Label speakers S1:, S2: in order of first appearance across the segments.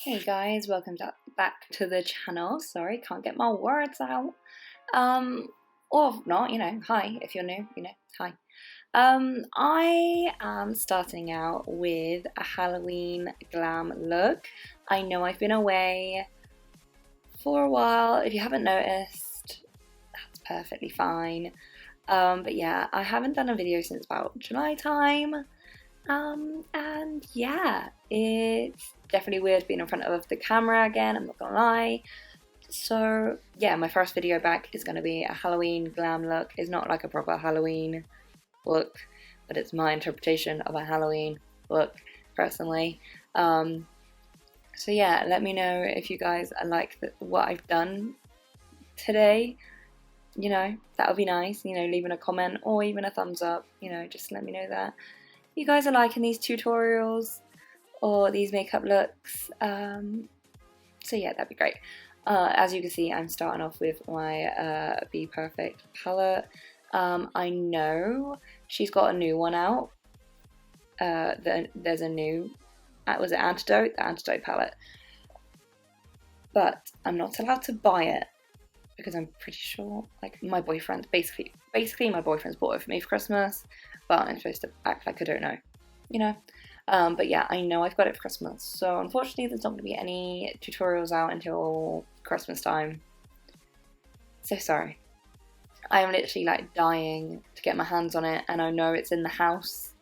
S1: Hey guys, welcome back to the channel. Sorry, can't get my words out. Or if not, hi, if you're new, hi. I am starting out with a Halloween glam look. I know I've been away for a while. If you haven't noticed, that's perfectly fine. But yeah, I haven't done a video since about July time. And yeah, it's definitely weird being in front of the camera again, I'm not gonna lie. So yeah, my first video back is gonna be a Halloween glam look. It's not like a proper Halloween look, but it's my interpretation of a Halloween look, personally. So yeah, let me know if you guys like what I've done today. That would be nice, leaving a comment or even a thumbs up, just let me know that you guys are liking these tutorials or these makeup looks. So yeah, that'd be great. As you can see, I'm starting off with my Be Perfect palette. I know she's got a new one out. There's a new, was it Antidote? The Antidote palette. But I'm not allowed to buy it because I'm pretty sure, like, my boyfriend, basically my boyfriend's bought it for me for Christmas, but I'm supposed to act like I don't know, but yeah, I know I've got it for Christmas, so unfortunately there's not going to be any tutorials out until Christmas time. So sorry. I am literally like dying to get my hands on it, and I know it's in the house,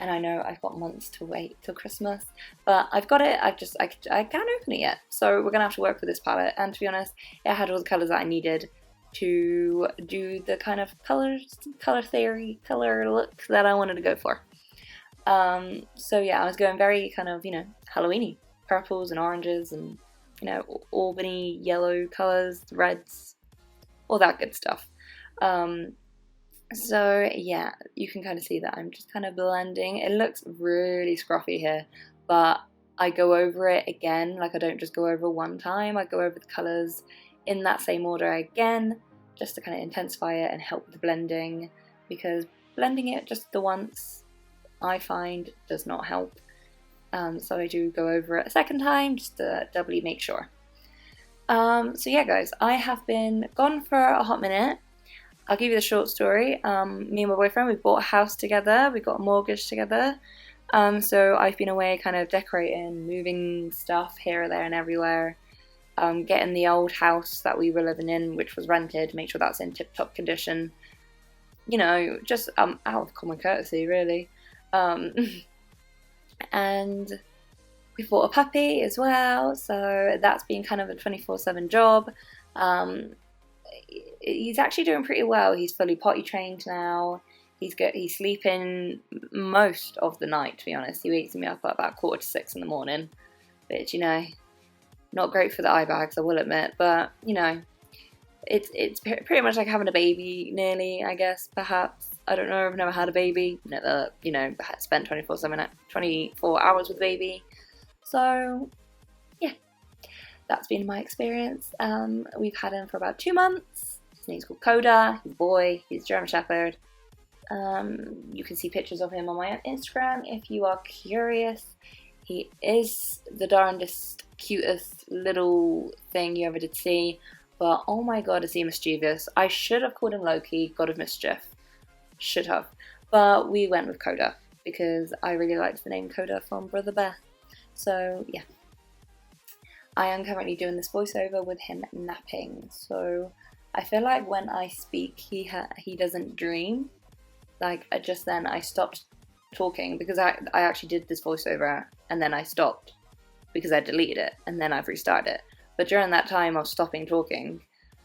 S1: and I know I've got months to wait till Christmas, but I've got it. I can't open it yet, so we're gonna have to work with this palette. And to be honest, it had all the colours that I needed to do the kind of color look that I wanted to go for. So yeah, I was going very kind of, Halloweeny, purples and oranges and, Albany yellow colours, reds, all that good stuff. So yeah, you can kind of see that I'm just kind of blending. It looks really scruffy here, but I go over it again. Like, I don't just go over one time, I go over the colours in that same order again, just to kind of intensify it and help with the blending, because blending it just the once, I find, does not help. So I do go over it a second time just to doubly make sure. So yeah guys, I have been gone for a hot minute. I'll give you the short story. Me and my boyfriend, we bought a house together, we got a mortgage together. So I've been away kind of decorating, moving stuff here, there and everywhere. Getting the old house that we were living in, which was rented, make sure that's in tip-top condition. Just out of common courtesy, really. And we bought a puppy as well, so that's been kind of a 24/7 job. He's actually doing pretty well. He's fully potty trained now. He's sleeping most of the night, to be honest. He wakes me up at about 5:45 in the morning, which, not great for the eye bags, I will admit, but, it's pretty much like having a baby, nearly, I guess, perhaps. I don't know, I've never had a baby, never, spent 24 hours with a baby. So, yeah, that's been my experience. We've had him for about 2 months. His name's called Coda. He's a boy. He's a German Shepherd. You can see pictures of him on my Instagram if you are curious. He is the darndest, cutest little thing you ever did see. But oh my god, is he mischievous. I should have called him Loki, God of Mischief. Should have. But we went with Coda because I really liked the name Coda from Brother Bear. So yeah. I am currently doing this voiceover with him napping, so I feel like when I speak he doesn't dream. Like, just then I stopped talking because I actually did this voiceover and then I stopped because I deleted it and then I've restarted it. But during that time of stopping talking,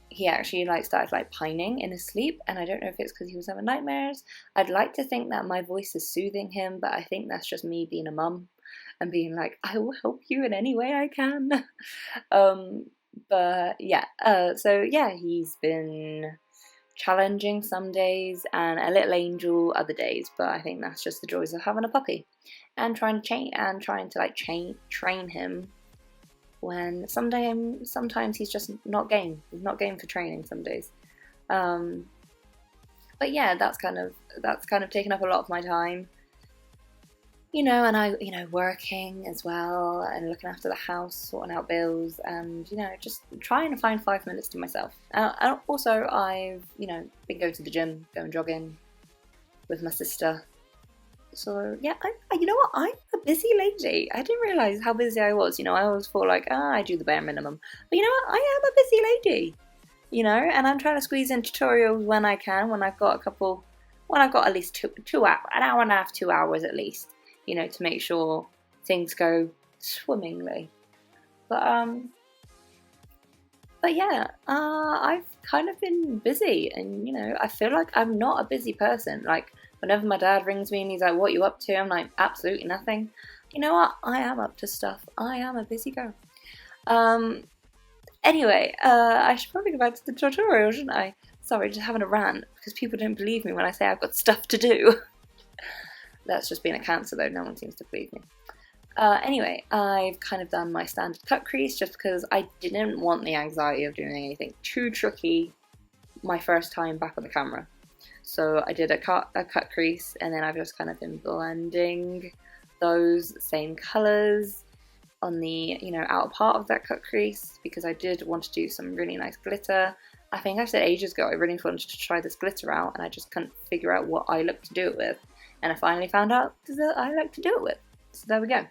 S1: he actually started pining in his sleep, and I don't know if it's because he was having nightmares. I'd like to think that my voice is soothing him, but I think that's just me being a mum and being like, I will help you in any way I can. But yeah, so yeah, he's been challenging some days and a little angel other days, but I think that's just the joys of having a puppy and trying to train him when sometimes he's just not game. He's not game for training some days. But yeah, that's kind of taken up a lot of my time. you know, and I, you know, working as well and looking after the house, sorting out bills, and, you know, just trying to find 5 minutes to myself. And also, I've, you know, been going to the gym, going jogging with my sister. So yeah, you know what? I'm a busy lady. I didn't realize how busy I was. You know, I always thought like, I do the bare minimum. But you know what? I am a busy lady. You know, and I'm trying to squeeze in tutorials when I can. When I've got at least two hours, an hour and a half, 2 hours at least. You know, to make sure things go swimmingly. But yeah, I've kind of been busy, and you know, I feel like I'm not a busy person. Like whenever my dad rings me and he's like, "What you up to?" I'm like, "Absolutely nothing." You know what? I am up to stuff. I am a busy girl. Anyway, I should probably go back to the tutorial, shouldn't I? Sorry, just having a rant because people don't believe me when I say I've got stuff to do. That's just being a Cancer though. No one seems to believe me. Anyway, I've kind of done my standard cut crease just because I didn't want the anxiety of doing anything too tricky my first time back on the camera. So I did a cut crease, and then I've just kind of been blending those same colours on the, you know, outer part of that cut crease because I did want to do some really nice glitter. I think I said ages ago I really wanted to try this glitter out, and I just couldn't figure out what eye look to do it with. And I finally found out that I like to do it with. So there we go.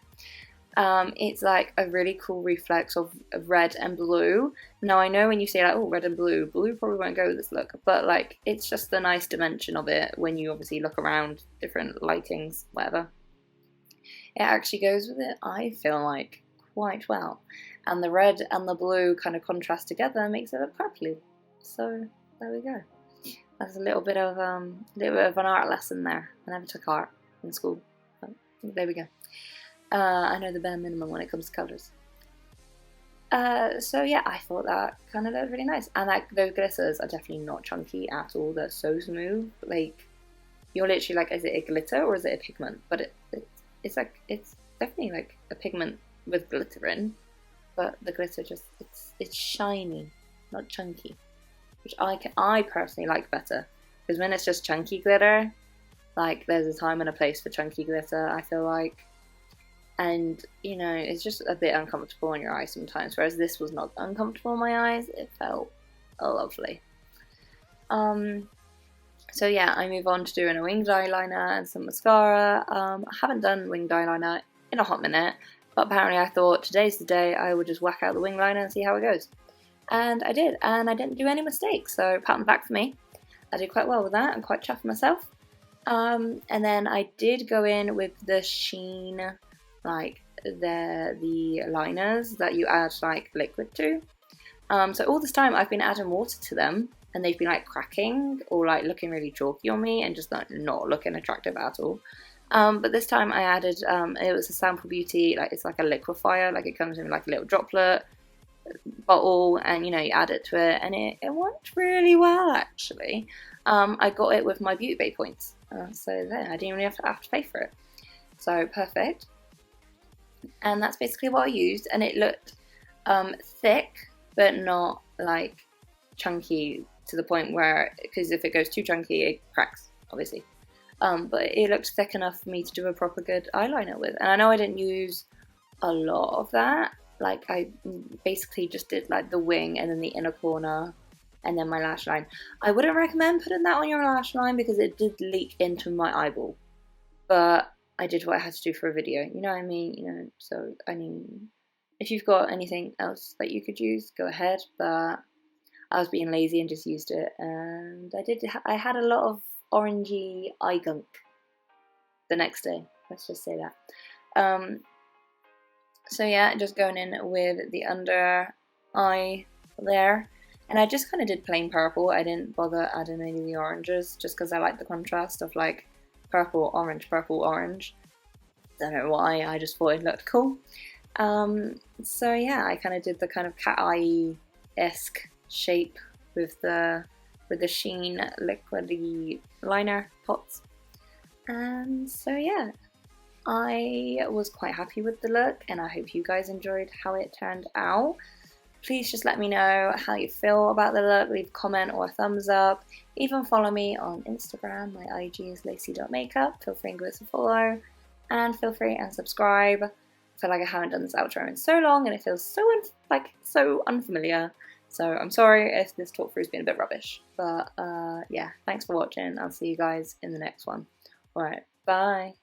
S1: It's like a really cool reflex of red and blue. Now I know when you say like, oh, red and blue probably won't go with this look, but like it's just the nice dimension of it when you obviously look around different lightings, whatever. It actually goes with it, I feel like, quite well. And the red and the blue kind of contrast together and makes it look purpley. So there we go. That's a little bit of an art lesson there. I never took art in school, but there we go. I know the bare minimum when it comes to colours. So yeah, I thought that kind of looked really nice. And like those glitters are definitely not chunky at all. They're so smooth. Like you're literally like, is it a glitter or is it a pigment? But it's definitely like a pigment with glitter in. But the glitter just it's shiny, not chunky, which I personally like better. Because when it's just chunky glitter, like there's a time and a place for chunky glitter, I feel like. And, you know, it's just a bit uncomfortable on your eyes sometimes, whereas this was not uncomfortable on my eyes. It felt lovely. So yeah, I move on to doing a winged eyeliner and some mascara. I haven't done winged eyeliner in a hot minute, but apparently I thought today's the day I would just whack out the winged liner and see how it goes. And I did, and I didn't do any mistakes, so pat on the back for me. I did quite well with that. I'm quite chuffed with myself. And then I did go in with the Sheen, like the liners that you add like liquid to. So all this time I've been adding water to them, and they've been like cracking or like looking really chalky on me and just like not looking attractive at all. But this time I added, it was a Sample Beauty, like it's like a liquefier, like it comes in like a little droplet bottle, and you know, you add it to it, and it worked really well actually. I got it with my Beauty Bay points, so there, I didn't even have to pay for it. So perfect. And that's basically what I used, and it looked thick but not like chunky to the point where, because if it goes too chunky it cracks obviously, but it looked thick enough for me to do a proper good eyeliner with. And I know I didn't use a lot of that, like I basically just did like the wing and then the inner corner and then my lash line. I wouldn't recommend putting that on your lash line because it did leak into my eyeball, but I did what I had to do for a video, you know what I mean? You know, so I mean, if you've got anything else that you could use, go ahead. But I was being lazy and just used it, and I had a lot of orangey eye gunk the next day. Let's just say that. So yeah, just going in with the under eye there, and I just kind of did plain purple. I didn't bother adding any of the oranges just because I like the contrast of like purple, orange. Don't know why, I just thought it looked cool. So yeah, I kind of did the kind of cat eye-esque shape with the Sheen liquidy liner pots. And so yeah, I was quite happy with the look, and I hope you guys enjoyed how it turned out. Please just let me know how you feel about the look. Leave a comment or a thumbs up. Even follow me on Instagram. My IG is Lacey.Makeup. Feel free and give us a follow. and feel free and subscribe. I feel like I haven't done this outro in so long and it feels so unfamiliar. So I'm sorry if this talk through's been a bit rubbish. But yeah, thanks for watching. I'll see you guys in the next one. Alright, bye.